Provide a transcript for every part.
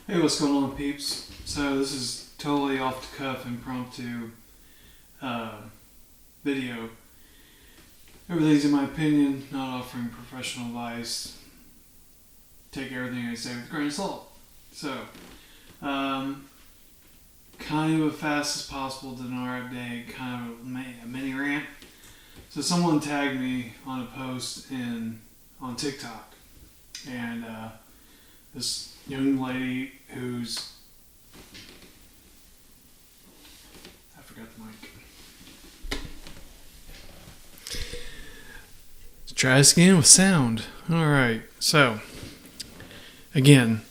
Hey, what's going on, peeps? So this is totally off the cuff, impromptu uh, video. Everything's in my opinion, not offering professional advice. Take everything I say with a grain of salt. So, kind of a fast as possible Dinar update, kind of a mini rant. So someone tagged me on a post on TikTok, and this young lady who's I forgot the mic. Let's try this again with sound. Alright, so again,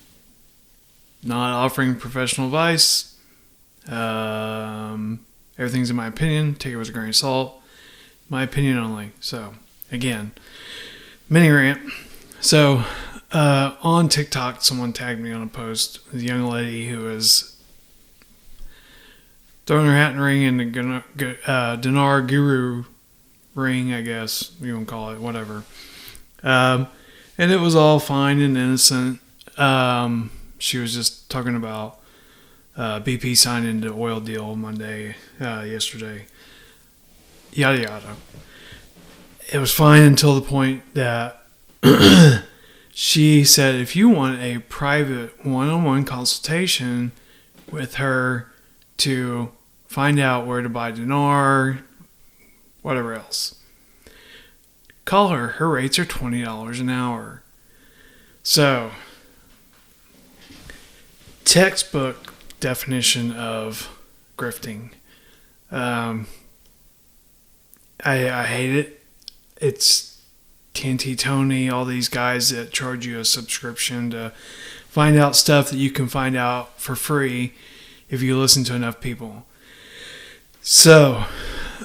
not offering professional advice. Everything's in my opinion. Take it with a grain of salt. My opinion only. So again, mini rant. So on TikTok, someone tagged me on a post. A young lady who was throwing her hat in the ring in the Dinar Guru ring, I guess you want to call it, whatever. And it was all fine and innocent. She was just talking about BP signing the oil deal yesterday. Yada yada. It was fine until the point that she said if you want a private one-on-one consultation with her to find out where to buy Dinar, whatever else, call her. Her rates are $20 an hour. So, textbook definition of grifting. I hate it. It's TNT Tony, all these guys that charge you a subscription to find out stuff that you can find out for free if you listen to enough people. So,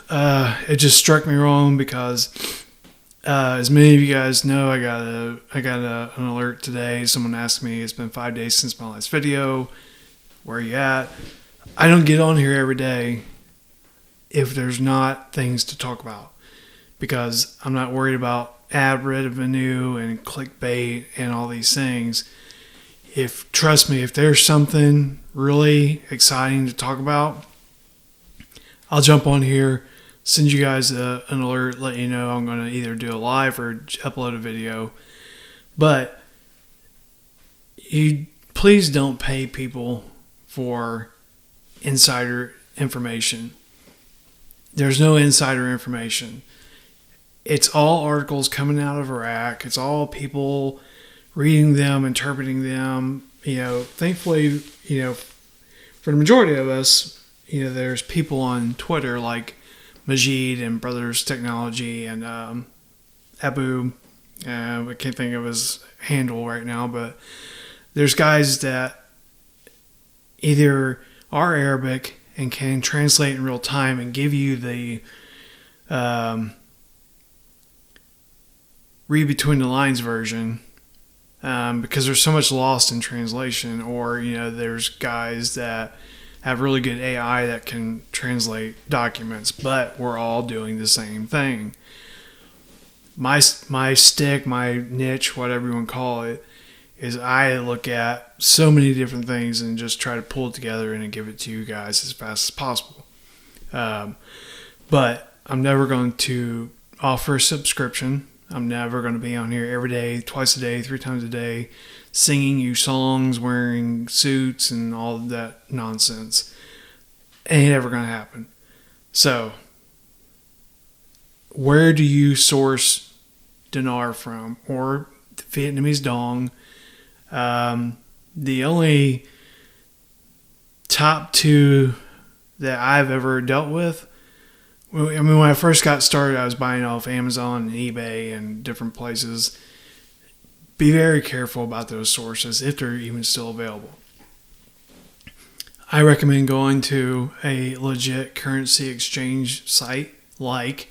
it just struck me wrong because, as many of you guys know, I got an alert today. Someone asked me, it's been 5 days since my last video. Where are you at? I don't get on here every day if there's not things to talk about, because I'm not worried about ad revenue and clickbait and all these things. Trust me, if there's something really exciting to talk about, I'll jump on here, send you guys an alert, let you know I'm going to either do a live or upload a video. But you please don't pay people for insider information. There's no insider information. It's all articles coming out of Iraq. It's all people reading them, interpreting them. Thankfully, for the majority of us, there's people on Twitter like Majid and Brothers Technology and Abu. I can't think of his handle right now, but there's guys that either are Arabic and can translate in real time and give you the read between the lines version, because there's so much lost in translation. Or there's guys that have really good AI that can translate documents, but we're all doing the same thing. My stick, my niche, whatever you want to call it, is I look at so many different things and just try to pull it together and give it to you guys as fast as possible. But I'm never going to offer a subscription. I'm never going to be on here every day, twice a day, 3 times a day, singing you songs, wearing suits and all of that nonsense. Ain't ever going to happen. So, where do you source Dinar from? Or Vietnamese dong? The only top 2 that I've ever dealt with, when I first got started, I was buying off Amazon and eBay and different places. Be very careful about those sources if they're even still available. I recommend going to a legit currency exchange site like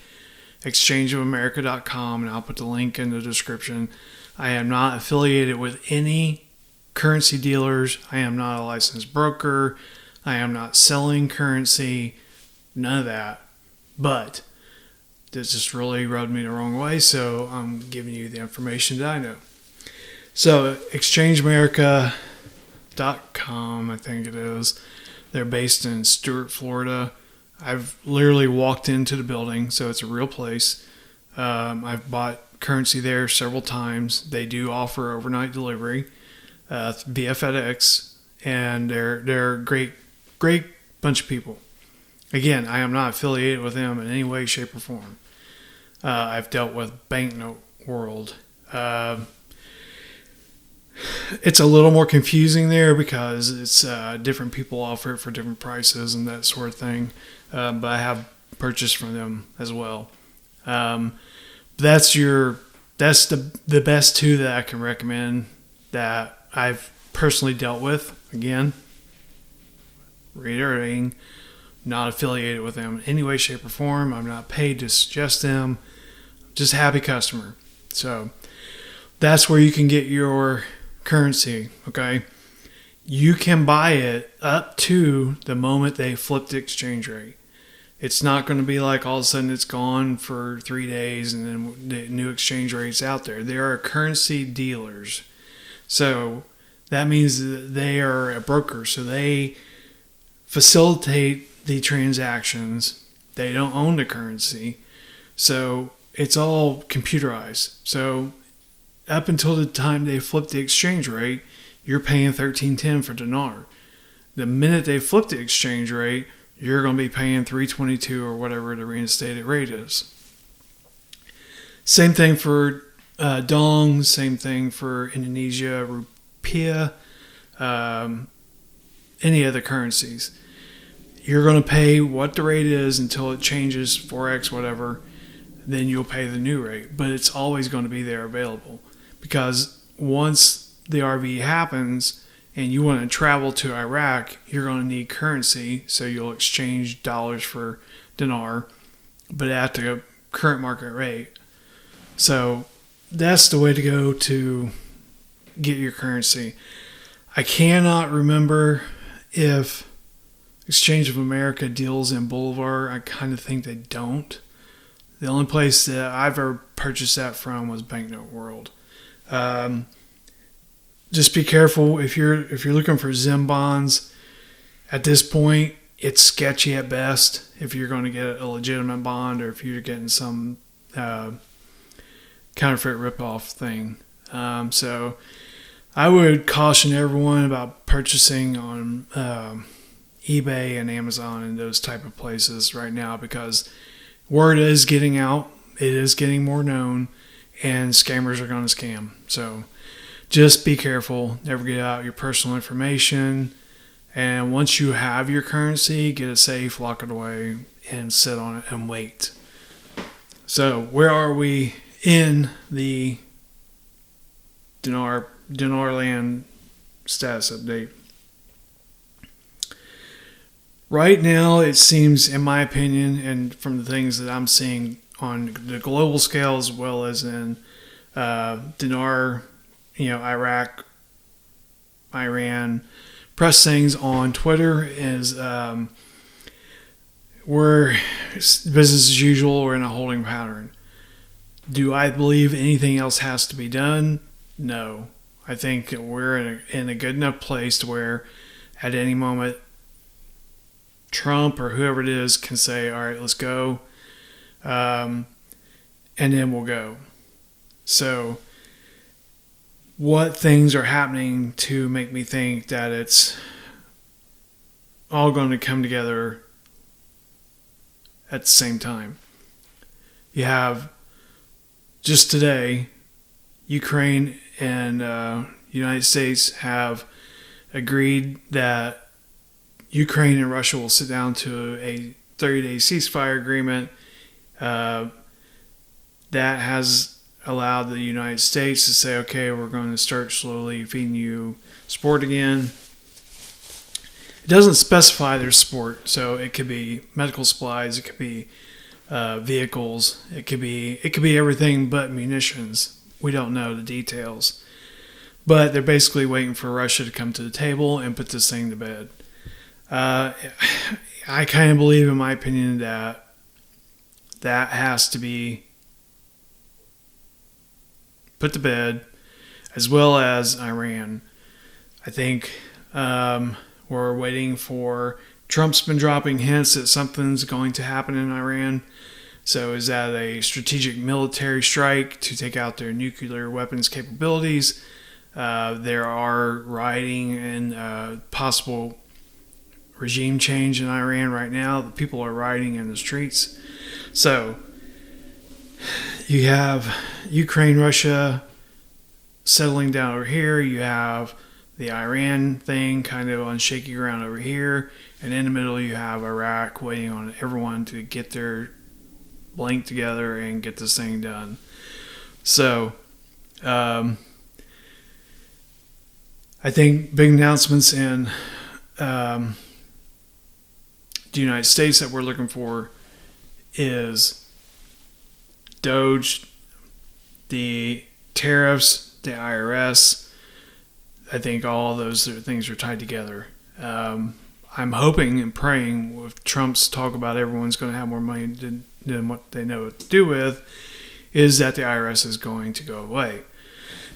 exchangeofamerica.com, and I'll put the link in the description. I am not affiliated with any currency dealers. I am not a licensed broker. I am not selling currency. None of that. But this just really rubbed me the wrong way, so I'm giving you the information that I know. So, exchangeamerica.com grifters.com, I think it is. They're based in Stuart, Florida. I've literally walked into the building, so it's a real place. I've bought currency there several times. They do offer overnight delivery via FedEx, and they're a great bunch of people. Again, I am not affiliated with them in any way, shape, or form. I've dealt with Banknote World. It's a little more confusing there because it's different people offer it for different prices and that sort of thing. But I have purchased from them as well. That's the best two that I can recommend that I've personally dealt with. Again, reiterating, not affiliated with them in any way, shape, or form. I'm not paid to suggest them. Just a happy customer. So that's where you can get your currency. Okay, you can buy it up to the moment they flip the exchange rate. It's not going to be like all of a sudden it's gone for 3 days and then the new exchange rate's out there. There are currency dealers. So that means that they are a broker. So they facilitate the transactions. They don't own the currency. So it's all computerized. So up until the time they flip the exchange rate, you're paying $13.10 for Dinar. The minute they flip the exchange rate, you're going to be paying $3.22 or whatever the reinstated rate is. Same thing for Dong, same thing for Indonesia, Rupiah, any other currencies. You're going to pay what the rate is until it changes, Forex, whatever, then you'll pay the new rate. But it's always going to be there available because once the RV happens, and you want to travel to Iraq, you're going to need currency, so you'll exchange dollars for dinar, but at the current market rate. So that's the way to go to get your currency. I cannot remember if Exchange of America deals in Bolivar. I kind of think they don't. The only place that I've ever purchased that from was Banknote World. Just be careful if you're looking for Zim bonds. At this point, it's sketchy at best. If you're going to get a legitimate bond, or if you're getting some counterfeit ripoff thing, so I would caution everyone about purchasing on eBay and Amazon and those type of places right now because word is getting out. It is getting more known, and scammers are going to scam. So just be careful. Never get out your personal information. And once you have your currency, get it safe, lock it away, and sit on it and wait. So where are we in the Dinar land status update? Right now, it seems, in my opinion, and from the things that I'm seeing on the global scale as well as in Dinar, Iraq, Iran, press things on Twitter is we're business as usual. We're in a holding pattern. Do I believe anything else has to be done? No. I think we're in a good enough place to where at any moment Trump or whoever it is can say, all right, let's go. And then we'll go. So what things are happening to make me think that it's all going to come together at the same time? You have just today, Ukraine and United States have agreed that Ukraine and Russia will sit down to a 30-day ceasefire agreement. That has allowed the United States to say, okay, we're going to start slowly feeding you support again. It doesn't specify their support, so it could be medical supplies, it could be vehicles, it could be everything but munitions. We don't know the details, but they're basically waiting for Russia to come to the table and put this thing to bed. I kind of believe, in my opinion, that has to be put to bed, as well as Iran. I think We're waiting for. Trump's been dropping hints that something's going to happen in Iran. So is that a strategic military strike to take out their nuclear weapons capabilities? There are rioting and possible regime change in Iran right now. The people are rioting in the streets. So you have Ukraine, Russia settling down over here. You have the Iran thing kind of on shaky ground over here. And in the middle, you have Iraq waiting on everyone to get their blank together and get this thing done. So, I think big announcements in the United States that we're looking for is Doge, the tariffs, the IRS. I think all those things are tied together. I'm hoping and praying with Trump's talk about everyone's going to have more money than what they know what to do with, is that the IRS is going to go away.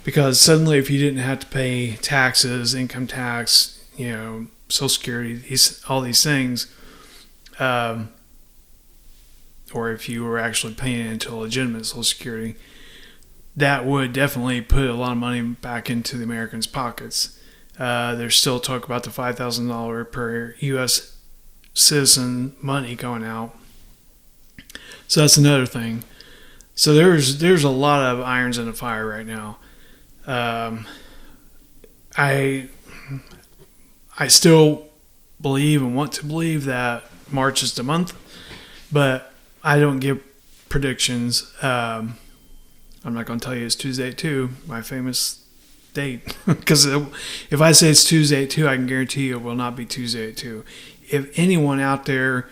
Because suddenly if you didn't have to pay taxes, income tax, Social Security, all these things, or if you were actually paying into legitimate Social Security, that would definitely put a lot of money back into the Americans' pockets. There's still talk about the $5,000 per U.S. citizen money going out. So that's another thing. So there's a lot of irons in the fire right now. I still believe and want to believe that March is the month, but I don't give predictions. I'm not going to tell you it's Tuesday at 2, my famous date, because if I say it's Tuesday at 2, I can guarantee you it will not be Tuesday at 2. If anyone out there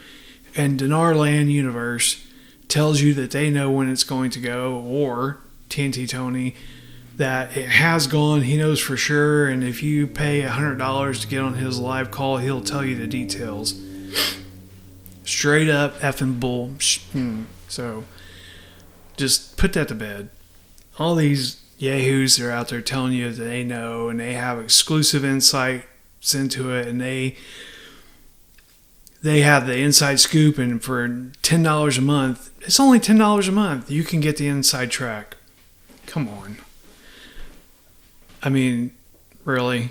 in Dinar land universe tells you that they know when it's going to go, or TNT Tony, that it has gone, he knows for sure, and if you pay $100 to get on his live call, he'll tell you the details. Straight up effing bull. So just put that to bed. All these yahoos are out there telling you that they know and they have exclusive insights into it, and they have the inside scoop, and for $10 a month, it's only $10 a month, you can get the inside track. Come on. I mean, really?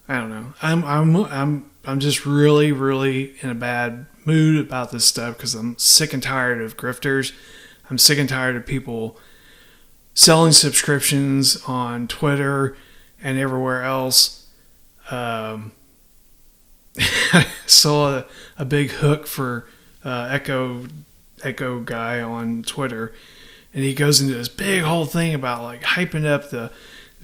I don't know. I'm just really, really in a bad mood about this stuff because I'm sick and tired of grifters. I'm sick and tired of people selling subscriptions on Twitter and everywhere else. I saw a big hook for Echo guy on Twitter, and he goes into this big whole thing about like hyping up the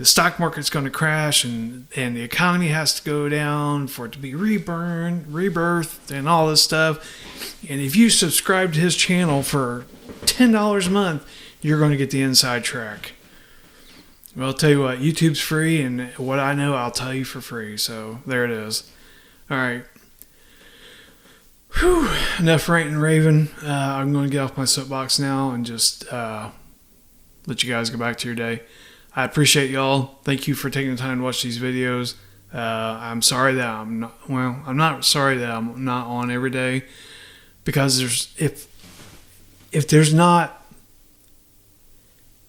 stock market's going to crash and the economy has to go down for it to be rebirthed and all this stuff. And if you subscribe to his channel for $10 a month, you're going to get the inside track. Well, I'll tell you what, YouTube's free, and what I know, I'll tell you for free. So there it is. All right. Whew, enough ranting and raving. I'm going to get off my soapbox now and just let you guys go back to your day. I appreciate y'all. Thank you for taking the time to watch these videos. I'm sorry that I'm not sorry that I'm not on every day, because if there's not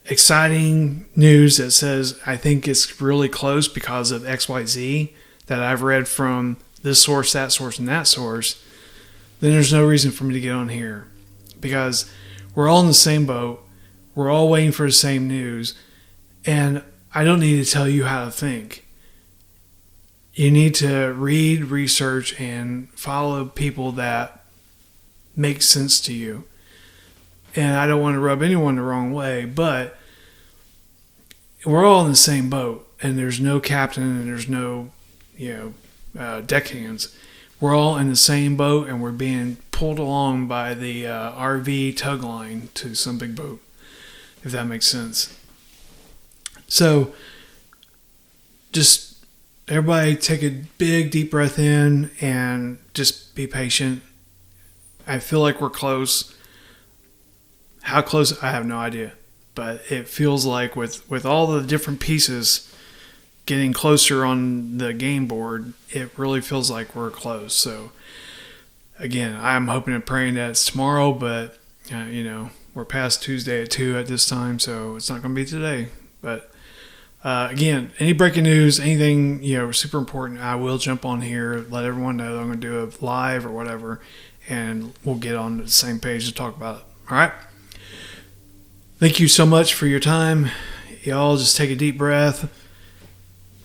exciting news that says I think it's really close because of XYZ that I've read from this source, that source, and that source, then there's no reason for me to get on here, because we're all in the same boat. We're all waiting for the same news. And I don't need to tell you how to think. You need to read, research, and follow people that make sense to you. And I don't want to rub anyone the wrong way, but we're all in the same boat. And there's no captain and there's no, deckhands. We're all in the same boat, and we're being pulled along by the RV tug line to some big boat, if that makes sense. So just everybody take a big deep breath in and just be patient. I feel like we're close. How close, I have no idea. But it feels like with all the different pieces getting closer on the game board, it really feels like we're close. So again, I'm hoping and praying that it's tomorrow, but we're past Tuesday at 2 at this time, so it's not going to be today. But again, any breaking news, anything super important, I will jump on here, let everyone know that I'm going to do a live or whatever, and we'll get on the same page to talk about it. All right. Thank you so much for your time. Y'all just take a deep breath.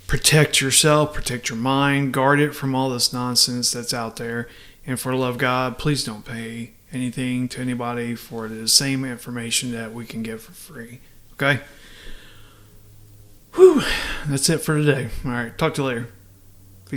Protect yourself, protect your mind, guard it from all this nonsense that's out there. And for the love of God, please don't pay anything to anybody for the same information that we can get for free. Okay? Whew. That's it for today. All right. Talk to you later.